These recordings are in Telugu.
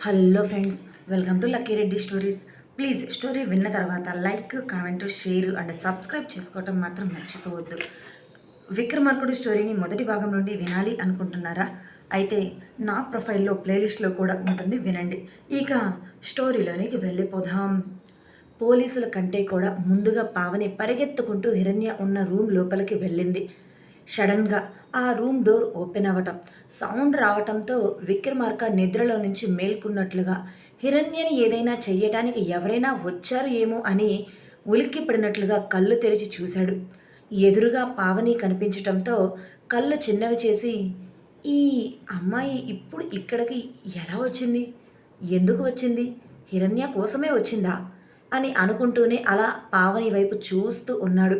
Hello friends, welcome to lucky Reddy stories. Please story విన్న తర్వాత like, comment, share and subscribe చేసుకోవటం మాత్రం మర్చిపోవద్దు. విక్రమార్కుడు స్టోరీని మొదటి భాగం నుండి వినాలి అనుకుంటున్నారా? అయితే నా ప్రొఫైల్లో ప్లేలిస్ట్లో కూడా ఉంటుంది, వినండి. ఇక స్టోరీలోనికి వెళ్ళిపోదాం. పోలీసుల కంటే కూడా ముందుగా పావని పరిగెత్తుకుంటూ హిరణ్య ఉన్న రూమ్ లోపలికి వెళ్ళింది. సడన్గా ఆ రూమ్ డోర్ ఓపెన్ అవ్వటం, సౌండ్ రావటంతో విక్రమార్క నిద్రలో నుంచి మేల్కొన్నట్లుగా హిరణ్యని ఏదైనా చెయ్యటానికి ఎవరైనా వచ్చారు ఏమో అని ఉలిక్కిపడినట్లుగా కళ్ళు తెరిచి చూశాడు. ఎదురుగా పావని కనిపించటంతో కళ్ళు చిన్నవి చేసి, ఈ అమ్మాయి ఇప్పుడు ఇక్కడికి ఎలా వచ్చింది? ఎందుకు వచ్చింది? హిరణ్య కోసమే వచ్చిందా అని అనుకుంటూనే అలా పావని వైపు చూస్తూ ఉన్నాడు.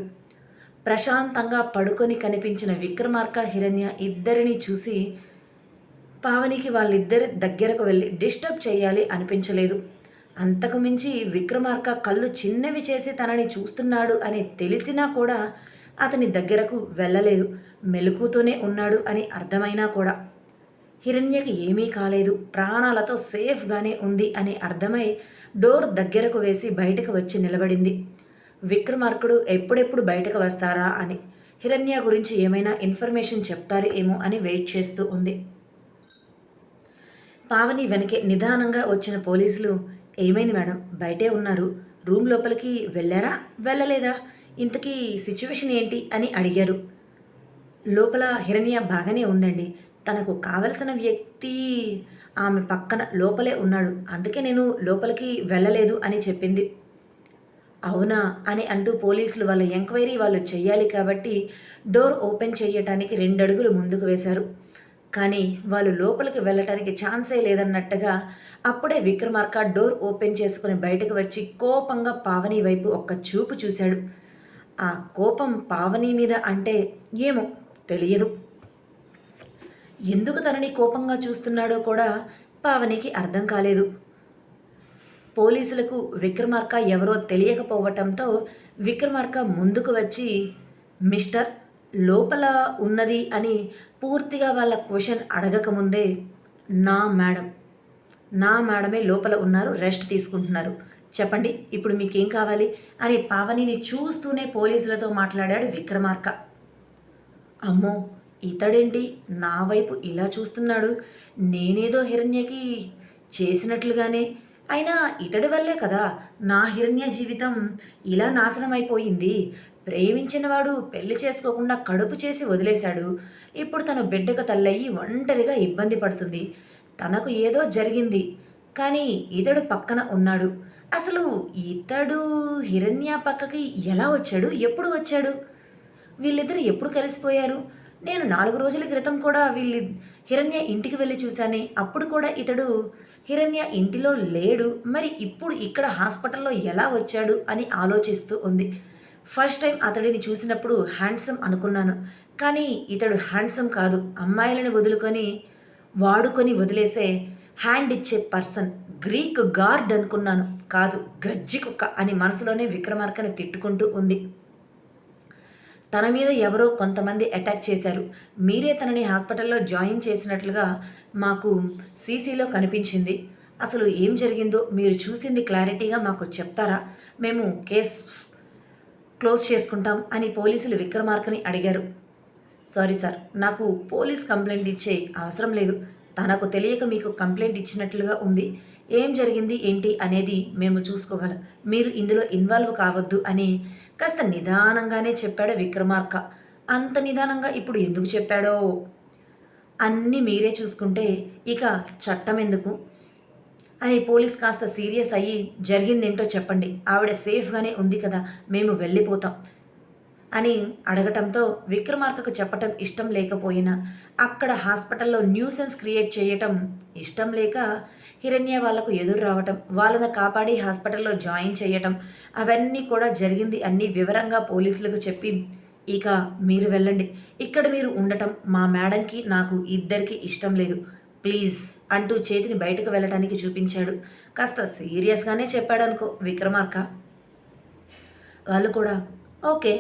ప్రశాంతంగా పడుకొని కనిపించిన విక్రమార్క, హిరణ్య ఇద్దరిని చూసి పావనికి వాళ్ళిద్దరి దగ్గరకు వెళ్ళి డిస్టర్బ్ చేయాలి అనిపించలేదు. అంతకు మించి విక్రమార్క కళ్ళు చిన్నవి చేసి తనని చూస్తున్నాడు అని తెలిసినా కూడా అతని దగ్గరకు వెళ్ళలేదు. మెలకుతూనే ఉన్నాడు అని అర్థమైనా కూడా హిరణ్యకి ఏమీ కాలేదు, ప్రాణాలతో సేఫ్గానే ఉంది అని అర్థమై డోర్ దగ్గరకు వేసి బయటకు వచ్చి నిలబడింది. విక్రమార్కుడు ఎప్పుడెప్పుడు బయటకు వస్తారా అని, హిరణ్య గురించి ఏమైనా ఇన్ఫర్మేషన్ చెప్తారు ఏమో అని వెయిట్ చేస్తూ ఉంది. పావని వెనకే నిదానంగా వచ్చిన పోలీసులు, ఏమైంది మేడం, బయటే ఉన్నారు, రూమ్ లోపలికి వెళ్ళారా వెళ్ళలేదా, ఇంతకీ సిచ్యువేషన్ ఏంటి అని అడిగారు. లోపల హిరణ్య బాగానే ఉందండి, తనకు కావలసిన వ్యక్తి ఆమె పక్కన లోపలే ఉన్నాడు, అందుకే నేను లోపలికి వెళ్ళలేదు అని చెప్పింది. అవునా అని అంటూ పోలీసులు వాళ్ళ ఎంక్వైరీ వాళ్ళు చెయ్యాలి కాబట్టి డోర్ ఓపెన్ చేయటానికి 2 అడుగులు ముందుకు వేశారు. కానీ వాళ్ళు లోపలికి వెళ్ళటానికి ఛాన్సే లేదన్నట్టుగా అప్పుడే విక్రమార్క డోర్ ఓపెన్ చేసుకుని బయటకు వచ్చి కోపంగా పావని వైపు ఒక్క చూపు చూశాడు. ఆ కోపం పావని మీద అంటే ఏమో తెలియదు. ఎందుకు తనని కోపంగా చూస్తున్నాడో కూడా పావనికి అర్థం కాలేదు. పోలీసులకు విక్రమార్క ఎవరో తెలియకపోవటంతో విక్రమార్క ముందుకు వచ్చి, మిస్టర్, లోపల ఉన్నది అని పూర్తిగా వాళ్ళ క్వశ్చన్ అడగకముందే, నా మేడమే లోపల ఉన్నారు, రెస్ట్ తీసుకుంటున్నారు, చెప్పండి ఇప్పుడు మీకేం కావాలి అని పావనిని చూస్తూనే పోలీసులతో మాట్లాడాడు విక్రమార్క. అమ్మో, ఇతడేంటి నా వైపు ఇలా చూస్తున్నాడు, నేనేదో హిరణ్యకి చేసినట్లుగానే, అయినా ఇతడి వల్లే కదా నా హిరణ్య జీవితం ఇలా నాశనం అయిపోయింది. ప్రేమించినవాడు పెళ్లి చేసుకోకుండా కడుపు చేసి వదిలేశాడు, ఇప్పుడు తను బిడ్డకు తల్లయ్యి ఒంటరిగా ఇబ్బంది పడుతుంది. తనకు ఏదో జరిగింది, కానీ ఇతడు పక్కన ఉన్నాడు. అసలు ఇతడు హిరణ్య పక్కకి ఎలా వచ్చాడు, ఎప్పుడు వచ్చాడు, వీళ్ళిద్దరు ఎప్పుడు కలిసిపోయారు? నేను 4 రోజుల క్రితం కూడా హిరణ్య ఇంటికి వెళ్ళి చూశానే, అప్పుడు కూడా ఇతడు హిరణ్య ఇంటిలో లేడు, మరి ఇప్పుడు ఇక్కడ హాస్పిటల్లో ఎలా వచ్చాడు అని ఆలోచిస్తూ ఉంది. ఫస్ట్ టైం అతడిని చూసినప్పుడు హ్యాండ్సమ్ అనుకున్నాను, కానీ ఇతడు హ్యాండ్సమ్ కాదు, అమ్మాయిలను వాడుకొని వదిలేసే హ్యాండ్ ఇచ్చే పర్సన్, గ్రీక్ గార్డ్ అనుకున్నాను, కాదు గజ్జి కుక్క అని మనసులోనే విక్రమార్కని తిట్టుకుంటూ ఉంది. తన మీద ఎవరో కొంతమంది అటాక్ చేశారు, మీరే తనని హాస్పిటల్లో జాయిన్ చేసినట్లుగా మాకు సీసీలో కనిపించింది. అసలు ఏం జరిగిందో మీరు చూసింది క్లారిటీగా మాకు చెప్తారా, మేము కేస్ క్లోజ్ చేసుకుంటాం అని పోలీసులు విక్రమార్కని అడిగారు. సారీ సార్, నాకు పోలీస్ కంప్లైంట్ ఇచ్చే అవసరం లేదు, తనకు తెలియక మీకు కంప్లైంట్ ఇచ్చినట్లుగా ఉంది, ఏం జరిగింది ఏంటి అనేది మేము చూసుకోగలం, మీరు ఇందులో ఇన్వాల్వ్ కావద్దు అని కాస్త నిదానంగానే చెప్పాడు విక్రమార్క. అంత నిదానంగా ఇప్పుడు ఎందుకు చెప్పాడో, అన్నీ మీరే చూసుకుంటే ఇక చట్టం ఎందుకు అని పోలీస్ కాస్త సీరియస్ అయ్యి, జరిగిందేంటో చెప్పండి, ఆవిడ సేఫ్గానే ఉంది కదా, మేము వెళ్ళిపోతాం అని అడగటంతో విక్రమార్కకు చెప్పటం ఇష్టం లేకపోయినా అక్కడ హాస్పిటల్లో న్యూసెన్స్ క్రియేట్ చేయటం ఇష్టం లేక హిరణ్య వాళ్లకు ఎదురు రావటం, వాళ్ళను కాపాడి హాస్పిటల్లో జాయిన్ చేయటం, అవన్నీ కూడా జరిగింది అన్నీ వివరంగా పోలీసులకు చెప్పి, ఇక మీరు వెళ్ళండి, ఇక్కడ మీరు ఉండటం మా మేడంకి నాకు ఇద్దరికి ఇష్టం లేదు, ప్లీజ్ అంటూ చేతిని బయటకు వెళ్ళటానికి చూపించాడు. కాస్త సీరియస్గానే చెప్పాడు అనుకో విక్రమార్క. వాళ్ళు కూడా ఓకే,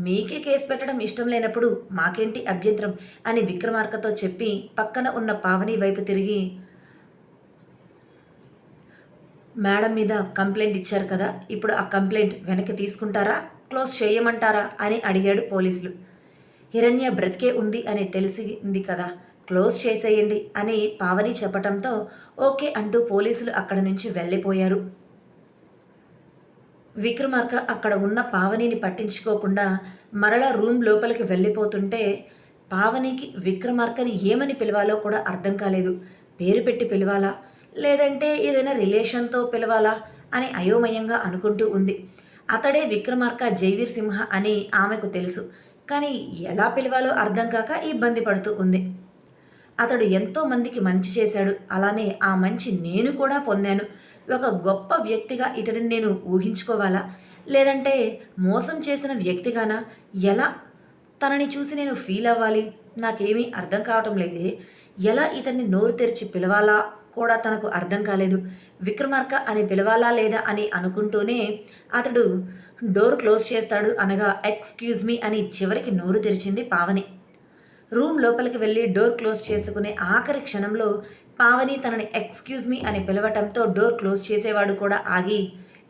మీకే కేసు పెట్టడం ఇష్టం లేనప్పుడు మాకేంటి అభ్యంతరం అని విక్రమార్కతో చెప్పి పక్కన ఉన్న పావని వైపు తిరిగి, మేడం మీద కంప్లైంట్ ఇచ్చారు కదా, ఇప్పుడు ఆ కంప్లైంట్ వెనక్కి తీసుకుంటారా, క్లోజ్ చేయమంటారా అని అడిగాడు పోలీసులు. హిరణ్య బ్రతికే ఉంది అని తెలిసింది కదా, క్లోజ్ చేసేయండి అని పావని చెప్పటంతో ఓకే అంటూ పోలీసులు అక్కడి నుంచి వెళ్ళిపోయారు. విక్రమార్క అక్కడ ఉన్న పావనిని పట్టించుకోకుండా మరలా రూమ్ లోపలికి వెళ్ళిపోతుంటే పావనికి విక్రమార్కని ఏమని పిలవాలో కూడా అర్థం కాలేదు. పేరు పెట్టి పిలవాలా, లేదంటే ఏదైనా రిలేషన్తో పిలవాలా అని అయోమయంగా అనుకుంటూ ఉంది. అతడే విక్రమార్క జైవీర్ సింహ అని ఆమెకు తెలుసు. కానీ ఎలా పిలవాలో అర్థం కాక ఇబ్బంది పడుతూ ఉంది. అతడు ఎంతో మందికి మంచి చేశాడు, అలానే ఆ మంచి నేను కూడా పొందాను. ఒక గొప్ప వ్యక్తిగా ఇతడిని నేను ఊహించుకోవాలా, లేదంటే మోసం చేసిన వ్యక్తిగానా? ఎలా తనని చూసి నేను ఫీల్ అవ్వాలి? నాకేమీ అర్థం కావటం లేదే. ఎలా ఇతన్ని నోరు తెరిచి పిలవాలా కూడా తనకు అర్థం కాలేదు. విక్రమార్క అని పిలవాలా లేదా అని అనుకుంటూనే అతడు డోర్ క్లోజ్ చేస్తాడు అనగా ఎక్స్క్యూజ్ మీ అని చివరికి నోరు తెరిచింది పావని. రూమ్ లోపలికి వెళ్ళి డోర్ క్లోజ్ చేసుకునే ఆఖరి క్షణంలో పావని తనని ఎక్స్క్యూజ్ మీ అని పిలవటంతో డోర్ క్లోజ్ చేసేవాడు కూడా ఆగి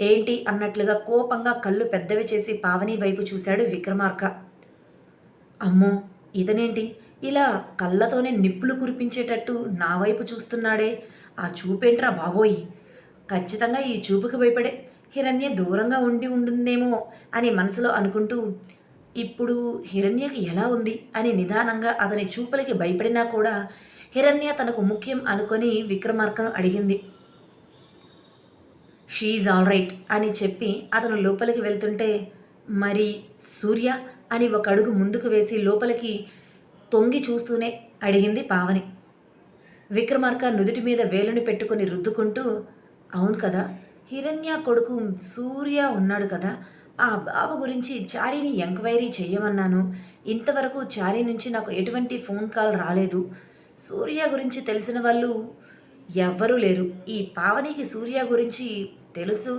ఏంటి అన్నట్లుగా కోపంగా కళ్ళు పెద్దవి చేసి పావని వైపు చూశాడు విక్రమార్క. అమ్మో, ఇతనేంటి ఇలా కళ్ళతోనే నిప్పులు కురిపించేటట్టు నా వైపు చూస్తున్నాడే, ఆ చూపేంట్రా బాబోయ్. ఖచ్చితంగా ఈ చూపుకి భయపడే హిరణ్య దూరంగా ఉంటుందేమో అని మనసులో అనుకుంటూ ఇప్పుడు హిరణ్యకి ఎలా ఉంది అని నిదానంగా అతని చూపులకి భయపడినా కూడా హిరణ్య తనకు ముఖ్యం అనుకొని విక్రమార్కను అడిగింది. షీఈ్ ఆల్ రైట్ అని చెప్పి అతను లోపలికి వెళ్తుంటే మరి సూర్య అని ఒక అడుగు ముందుకు వేసి లోపలికి తొంగి చూస్తూనే అడిగింది పావని. విక్రమార్క నుదుటి మీద వేలుని పెట్టుకుని రుద్దుకుంటూ అవును కదా, హిరణ్య కొడుకు సూర్య ఉన్నాడు కదా, ఆ బాబు గురించి చారీని ఎంక్వైరీ చేయమన్నాను. ఇంతవరకు చారీ నుంచి నాకు ఎటువంటి ఫోన్ కాల్ రాలేదు. సూర్య గురించి తెలిసిన వాళ్ళు ఎవ్వరూ లేరు. ఈ పావనికి సూర్య గురించి తెలుసు.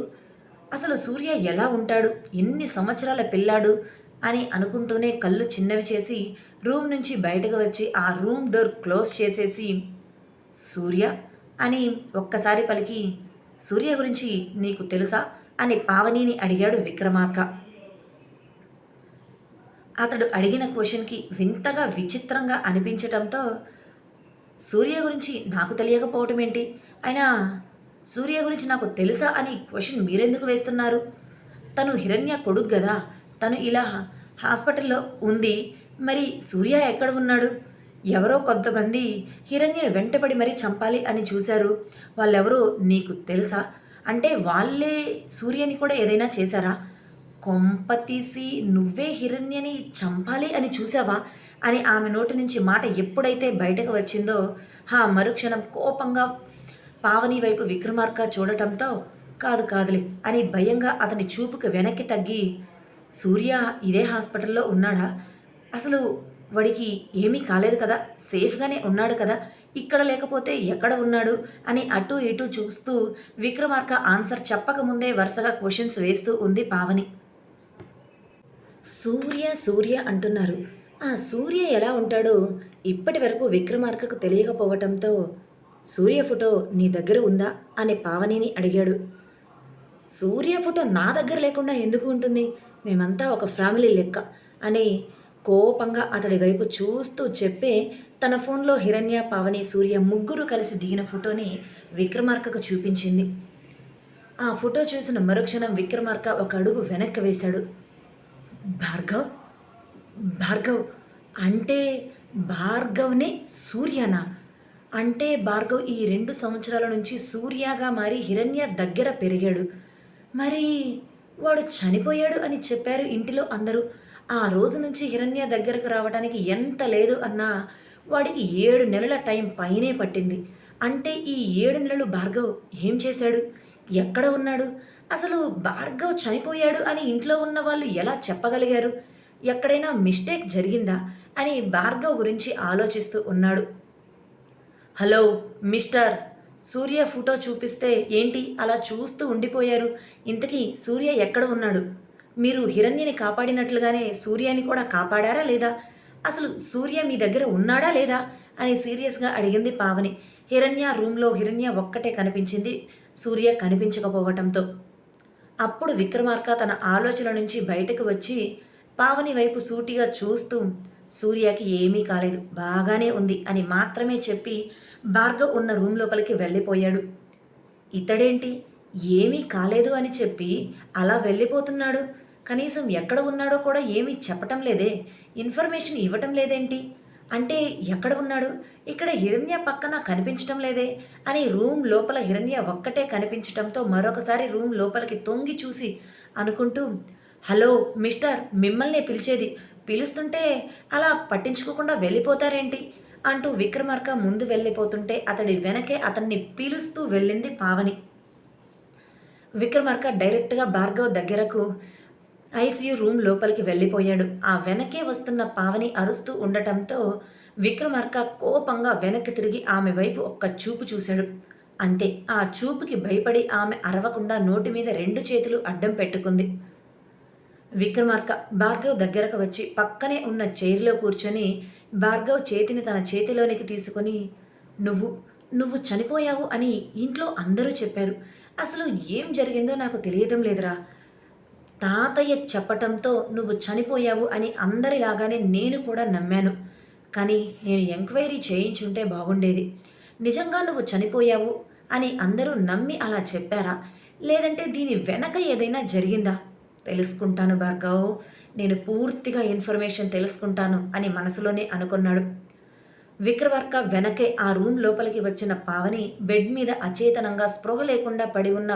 అసలు సూర్య ఎలా ఉంటాడు, ఎన్ని సంవత్సరాల పిల్లాడు అని అనుకుంటూనే కళ్ళు చిన్నవి చేసి రూమ్ నుంచి బయటకు వచ్చి ఆ రూమ్ డోర్ క్లోజ్ చేసేసి సూర్య అని ఒక్కసారి పలికి సూర్య గురించి నీకు తెలుసా అని పావనిని అడిగాడు విక్రమార్క. అతడు అడిగిన క్వశ్చన్కి వింతగా విచిత్రంగా అనిపించటంతో సూర్య గురించి నాకు తెలియకపోవటం ఏంటి, అయినా సూర్య గురించి నాకు తెలుసా అని క్వశ్చన్ మీరెందుకు వేస్తున్నారు? తను హిరణ్య కొడుకు కదా, తను ఇలా హాస్పిటల్లో ఉంది, మరి సూర్య ఎక్కడ ఉన్నాడు? ఎవరో కొంతమంది హిరణ్యను వెంటపడి మరీ చంపాలి అని చూశారు. వాళ్ళెవరో నీకు తెలుసా? అంటే వాళ్ళే సూర్యని కూడా ఏదైనా చేశారా? కొంపతీసి నువ్వే హిరణ్యని చంపాలి అని చూసావా అని ఆమె నోటి నుంచి మాట ఎప్పుడైతే బయటకు వచ్చిందో మరుక్షణం కోపంగా పావని వైపు విక్రమార్క చూడటంతో కాదు కాదులే అని భయంగా అతని చూపుకు వెనక్కి తగ్గి సూర్య ఇదే హాస్పిటల్లో ఉన్నాడా? అసలు వాడికి ఏమీ కాలేదు కదా, సేఫ్గానే ఉన్నాడు కదా, ఇక్కడ లేకపోతే ఎక్కడ ఉన్నాడు అని అటు ఇటు చూస్తూ విక్రమార్క ఆన్సర్ చెప్పకముందే వరుసగా క్వశ్చన్స్ వేస్తూ ఉంది పావని. సూర్య సూర్య అంటున్నారు, ఆ సూర్య ఎలా ఉంటాడో ఇప్పటి వరకు విక్రమార్కకు తెలియకపోవటంతో సూర్య ఫోటో నీ దగ్గర ఉందా అని పావనిని అడిగాడు. సూర్య ఫోటో నా దగ్గర లేకుండా ఎందుకు ఉంటుంది, మేమంతా ఒక ఫ్యామిలీ లెక్క అని కోపంగా అతడి వైపు చూస్తూ చెప్పే తన ఫోన్లో హిరణ్య పావని సూర్య ముగ్గురు కలిసి దిగిన ఫోటోని విక్రమార్కకు చూపించింది. ఆ ఫోటో చూసిన మరుక్షణం విక్రమార్క ఒక అడుగు వెనక్కి వేశాడు. భార్గవ్ భార్గవ్ అంటే భార్గవ్నే సూర్యనా? అంటే భార్గవ్ ఈ 2 సంవత్సరాల నుంచి సూర్యగా మారి హిరణ్య దగ్గర పెరిగాడు. మరి వాడు చనిపోయాడు అని చెప్పారు ఇంటిలో అందరూ. ఆ రోజు నుంచి హిరణ్య దగ్గరకు రావడానికి ఎంత లేదు అన్నా వాడికి 7 నెలల టైం పైనే పట్టింది. అంటే ఈ 7 నెలలు భార్గవ్ ఏం చేశాడు, ఎక్కడ ఉన్నాడు? అసలు భార్గవ్ చనిపోయాడు అని ఇంట్లో ఉన్న వాళ్ళు ఎలా చెప్పగలిగారు? ఎక్కడైనా మిస్టేక్ జరిగిందా అని భార్గవ్ గురించి ఆలోచిస్తూ ఉన్నాడు. హలో మిస్టర్, సూర్య ఫోటో చూపిస్తే ఏంటి అలా చూస్తూ ఉండిపోయారు? ఇంతకీ సూర్య ఎక్కడ ఉన్నాడు? మీరు హిరణ్యని కాపాడినట్లుగానే సూర్యని కూడా కాపాడారా లేదా? అసలు సూర్య మీ దగ్గర ఉన్నాడా లేదా అని సీరియస్గా అడిగింది పావని. రూమ్లో హిరణ్య ఒక్కటే కనిపించింది, సూర్య కనిపించకపోవటంతో. అప్పుడు విక్రమార్క తన ఆలోచన నుంచి బయటకు వచ్చి పావని వైపు సూటిగా చూస్తూ సూర్యకి ఏమీ కాలేదు, బాగానే ఉంది అని మాత్రమే చెప్పి భార్గవ్ ఉన్న రూమ్ లోపలికి వెళ్ళిపోయాడు. ఇతడేంటి ఏమీ కాలేదు అని చెప్పి అలా వెళ్ళిపోతున్నాడు? కనీసం ఎక్కడ ఉన్నాడో కూడా ఏమీ చెప్పటం లేదే, ఇన్ఫర్మేషన్ ఇవ్వటం లేదేంటి? అంటే ఎక్కడ ఉన్నాడు? ఇక్కడ హిరణ్య పక్కన కనిపించటం లేదే అని రూమ్ లోపల హిరణ్య ఒక్కటే కనిపించటంతో మరొకసారి రూమ్ లోపలికి తొంగి చూసి అనుకుంటూ, హలో మిస్టర్, మిమ్మల్నే పిలిచేది, పిలుస్తుంటే అలా పట్టించుకోకుండా వెళ్ళిపోతారేంటి అంటూ విక్రమార్క ముందు వెళ్ళిపోతుంటే అతడి వెనకే అతన్ని పిలుస్తూ వెళ్ళింది పావని. విక్రమార్క డైరెక్ట్గా భార్గవ్ దగ్గరకు ఐసీయూ రూమ్ లోపలికి వెళ్ళిపోయాడు. ఆ వెనకే వస్తున్న పావని అరుస్తూ ఉండటంతో విక్రమార్క కోపంగా వెనక్కి తిరిగి ఆమె వైపు ఒక్క చూపు చూశాడు. అంతే, ఆ చూపుకి భయపడి ఆమె అరవకుండా నోటి మీద 2 చేతులు అడ్డం పెట్టుకుంది. విక్రమార్క భార్గవ్ దగ్గరకు వచ్చి పక్కనే ఉన్న చైర్లో కూర్చొని భార్గవ్ చేతిని తన చేతిలోనికి తీసుకొని, నువ్వు నువ్వు చనిపోయావు అని ఇంట్లో అందరూ చెప్పారు. అసలు ఏం జరిగిందో నాకు తెలియటం లేదురా. తాతయ్య చెప్పటంతో నువ్వు చనిపోయావు అని అందరిలాగానే నేను కూడా నమ్మాను. కానీ నేను ఎంక్వైరీ చేయించుంటే బాగుండేది. నిజంగా నువ్వు చనిపోయావు అని అందరూ నమ్మి అలా చెప్పారా, లేదంటే దీని వెనక ఏదైనా జరిగిందా? తెలుసుకుంటాను భార్గవ్, నేను పూర్తిగా ఇన్ఫర్మేషన్ తెలుసుకుంటాను అని మనసులోనే అనుకున్నాడు. విక్రమార్క వెనకే ఆ రూమ్ లోపలికి వచ్చిన పావని బెడ్ మీద అచేతనంగా స్పృహ లేకుండా పడి ఉన్న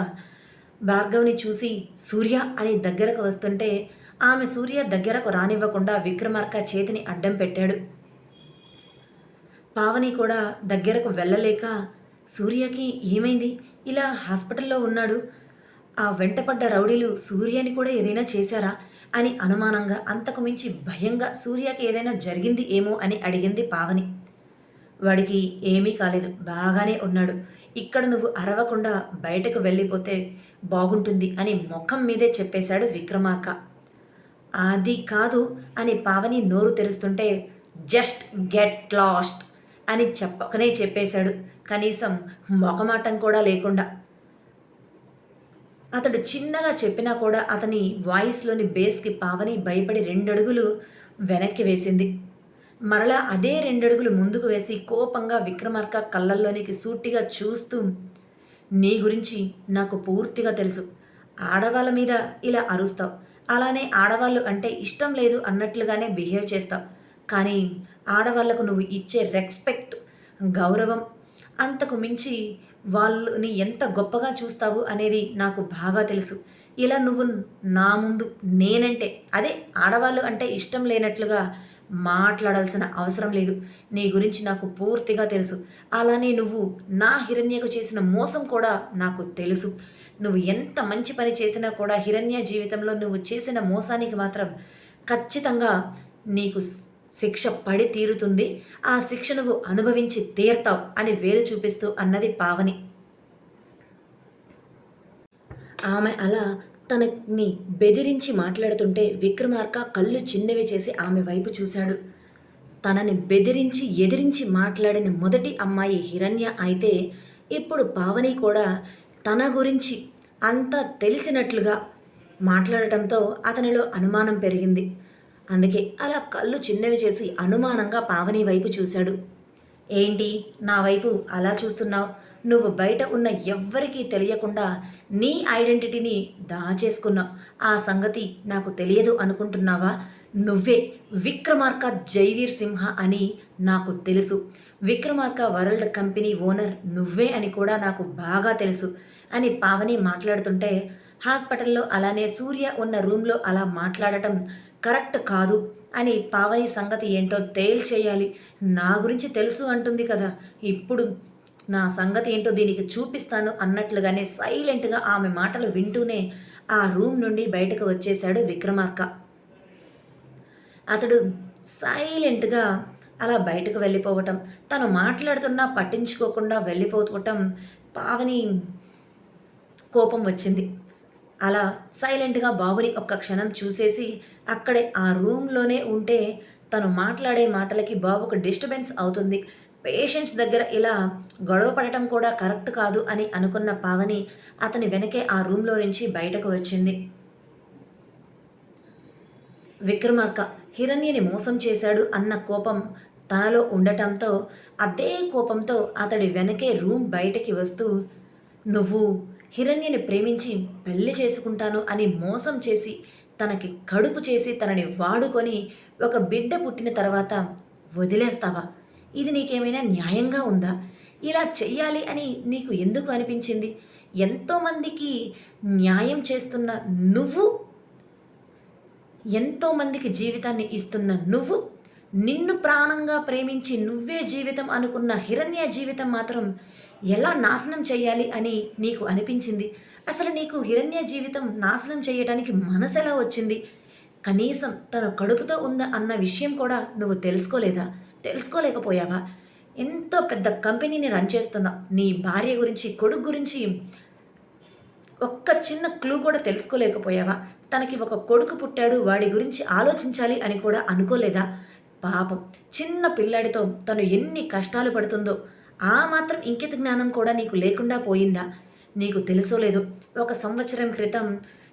భార్గవ్ని చూసి సూర్య అని దగ్గరకు వస్తుంటే ఆమె సూర్య దగ్గరకు రానివ్వకుండా విక్రమార్క చేతిని అడ్డం పెట్టాడు. పావని కూడా దగ్గరకు వెళ్ళలేక, సూర్యకి ఏమైంది, ఇలా హాస్పిటల్లో ఉన్నాడు, ఆ వెంటపడ్డ రౌడీలు సూర్యని కూడా ఏదైనా చేశారా అని అనుమానంగా, అంతకు మించి భయంగా సూర్యకి ఏదైనా జరిగింది ఏమో అని అడిగింది పావని. వాడికి ఏమీ కాలేదు, బాగానే ఉన్నాడు. ఇక్కడ నువ్వు అరవకుండా బయటకు వెళ్ళిపోతే బాగుంటుంది అని ముఖం మీదే చెప్పేశాడు విక్రమార్క. అది కాదు అని పావని నోరు తెరుస్తుంటే జస్ట్ గెట్ లాస్ట్ అని చెప్పకనే చెప్పేశాడు, కనీసం మొఖమాటం కూడా లేకుండా. అతడు చిన్నగా చెప్పినా కూడా అతని వాయిస్లోని బేస్కి పావని భయపడి 2 అడుగులు వెనక్కి వేసింది. మరలా అదే 2 అడుగులు ముందుకు వేసి కోపంగా విక్రమార్క కళ్ళల్లోనికి సూటిగా చూస్తూ, నీ గురించి నాకు పూర్తిగా తెలుసు. ఆడవాళ్ళ మీద ఇలా అరుస్తావు, అలానే ఆడవాళ్ళు అంటే ఇష్టం లేదు అన్నట్లుగానే బిహేవ్ చేస్తావు. కానీ ఆడవాళ్లకు నువ్వు ఇచ్చే రెస్పెక్ట్, గౌరవం, అంతకు మించి వాళ్ళని ఎంత గొప్పగా చూస్తావు అనేది నాకు బాగా తెలుసు. ఇలా నువ్వు నా ముందు నేనంటే, అదే ఆడవాళ్ళు అంటే ఇష్టం లేనట్లుగా మాట్లాడాల్సిన అవసరం లేదు. నీ గురించి నాకు పూర్తిగా తెలుసు. అలానే నువ్వు నా హిరణ్యకు చేసిన మోసం కూడా నాకు తెలుసు. నువ్వు ఎంత మంచి పని చేసినా కూడా హిరణ్య జీవితంలో నువ్వు చేసిన మోసానికి మాత్రం ఖచ్చితంగా నీకు శిక్ష పడి తీరుతుంది. ఆ శిక్ష నువ్వు అనుభవించి తీర్తావు అని వేలు చూపిస్తూ అన్నది పావని. ఆమె అలా తనని బెదిరించి మాట్లాడుతుంటే విక్రమార్క కళ్ళు చిన్నవి చేసి ఆమె వైపు చూశాడు. తనని బెదిరించి ఎదిరించి మాట్లాడిన మొదటి అమ్మాయి హిరణ్య అయితే ఇప్పుడు పావని కూడా తన గురించి అంతా తెలిసినట్లుగా మాట్లాడటంతో అతనిలో అనుమానం పెరిగింది. అందుకే అలా కళ్ళు చిన్నవి చేసి అనుమానంగా పావని వైపు చూశాడు. ఏంటి నా వైపు అలా చూస్తున్నావు? నువ్వు బయట ఉన్న ఎవ్వరికీ తెలియకుండా నీ ఐడెంటిటీని దాచేసుకున్నావు. ఆ సంగతి నాకు తెలియదు అనుకుంటున్నావా? నువ్వే విక్రమార్క జైవీర్ సింహ అని నాకు తెలుసు. విక్రమార్క వరల్డ్ కంపెనీ ఓనర్ నువ్వే అని కూడా నాకు బాగా తెలుసు అని పావని మాట్లాడుతుంటే, హాస్పిటల్లో అలానే సూర్య ఉన్న రూమ్లో అలా మాట్లాడటం కరెక్ట్ కాదు అని పావని సంగతి ఏంటో తేల్చేయాలి. నా గురించి తెలుసు అంటుంది కదా, ఇప్పుడు నా సంగతి ఏంటో దీనికి చూపిస్తాను అన్నట్లుగానే సైలెంట్గా ఆమె మాటలు వింటూనే ఆ రూమ్ నుండి బయటకు వచ్చేశాడు విక్రమార్క. అతడు సైలెంట్గా అలా బయటకు వెళ్ళిపోవటం, తను మాట్లాడుతున్నా పట్టించుకోకుండా వెళ్ళిపోవటం పావని కోపం వచ్చింది. అలా సైలెంట్గా బాబుని ఒక్క క్షణం చూసేసి అక్కడే ఆ రూమ్లోనే ఉంటే తను మాట్లాడే మాటలకి బాబుకు డిస్టర్బెన్స్ అవుతుంది, పేషెంట్స్ దగ్గర ఇలా గొడవ పడటం కూడా కరెక్ట్ కాదు అని అనుకున్న పావని అతని వెనకే ఆ రూమ్లో నుంచి బయటకు వచ్చింది. విక్రమార్క హిరణ్యని మోసం చేశాడు అన్న కోపం తనలో ఉండటంతో అదే కోపంతో అతడి వెనకే రూమ్ బయటకి వస్తూ, నువ్వు హిరణ్యని ప్రేమించి పెళ్లి చేసుకుంటాను అని మోసం చేసి తనకి కడుపు చేసి తనని వాడుకొని ఒక బిడ్డ పుట్టిన తర్వాత వదిలేస్తావా? ఇది నీకేమైనా న్యాయంగా ఉందా? ఇలా చెయ్యాలి అని నీకు ఎందుకు అనిపించింది? ఎంతోమందికి న్యాయం చేస్తున్న నువ్వు, ఎంతోమందికి జీవితాన్ని ఇస్తున్న నువ్వు, నిన్ను ప్రాణంగా ప్రేమించి నువ్వే జీవితం అనుకున్న హిరణ్య జీవితం మాత్రం ఎలా నాశనం చేయాలి అని నీకు అనిపించింది? అసలు నీకు హిరణ్య జీవితం నాశనం చేయడానికి మనసు ఎలా వచ్చింది? కనీసం తను కడుపుతో ఉందా అన్న విషయం కూడా నువ్వు తెలుసుకోలేదా? తెలుసుకోలేకపోయావా? ఎంతో పెద్ద కంపెనీని రన్ చేస్తున్నావు. నీ భార్య గురించి, కొడుకు గురించి ఒక్క చిన్న క్లూ కూడా తెలుసుకోలేకపోయావా? తనకి ఒక కొడుకు పుట్టాడు, వాడి గురించి ఆలోచించాలి అని కూడా అనుకోలేదా? పాపం చిన్న పిల్లాడితో తను ఎన్ని కష్టాలు పడుతుందో ఆ మాత్రం ఇంకిత జ్ఞానం కూడా నీకు లేకుండా పోయిందా? నీకు తెలుసో లేదు, 1 సంవత్సరం క్రితం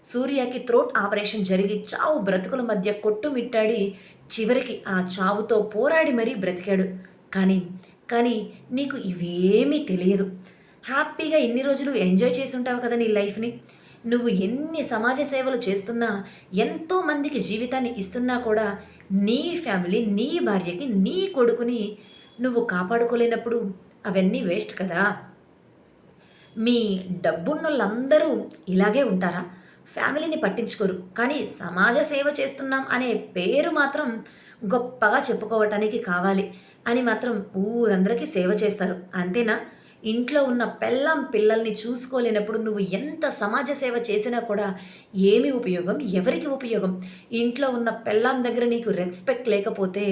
సూర్యకి థ్రోట్ ఆపరేషన్ జరిగి చావు బ్రతుకుల మధ్య కొట్టుమిట్టాడి చివరికి ఆ చావుతో పోరాడి మరీ బ్రతికాడు. కానీ నీకు ఇవేమీ తెలియదు. హ్యాపీగా ఇన్ని రోజులు ఎంజాయ్ చేసి ఉంటావు కదా నీ లైఫ్ని. నువ్వు ఎన్ని సమాజ సేవలు చేస్తున్నా, ఎంతోమందికి జీవితాన్ని ఇస్తున్నా కూడా నీ ఫ్యామిలీ, నీ భార్యకి, నీ కొడుకుని నువ్వు కాపాడుకోలేనప్పుడు అవన్నీ వేస్ట్ కదా. మీ డబ్బున్నోళ్ళందరూ ఇలాగే ఉంటారా? ఫ్యామిలీని పట్టించుకోరు, కానీ సమాజ సేవ చేస్తున్నాం అనే పేరు మాత్రం గొప్పగా చెప్పుకోవటానికి కావాలి అని మాత్రం ఊరందరికీ సేవ చేస్తారు, అంతేనా? ఇంట్లో ఉన్న పెళ్ళాం పిల్లల్ని చూసుకోలేనప్పుడు నువ్వు ఎంత సమాజ సేవ చేసినా కూడా ఏమి ఉపయోగం? ఎవరికి ఉపయోగం? ఇంట్లో ఉన్న పెళ్ళాం దగ్గర నీకు రెస్పెక్ట్ లేకపోతే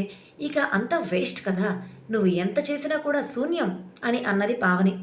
ఇక అంతా వేస్ట్ కదా. నువ్వు ఎంత చేసినా కూడా శూన్యం అని అన్నది పావని.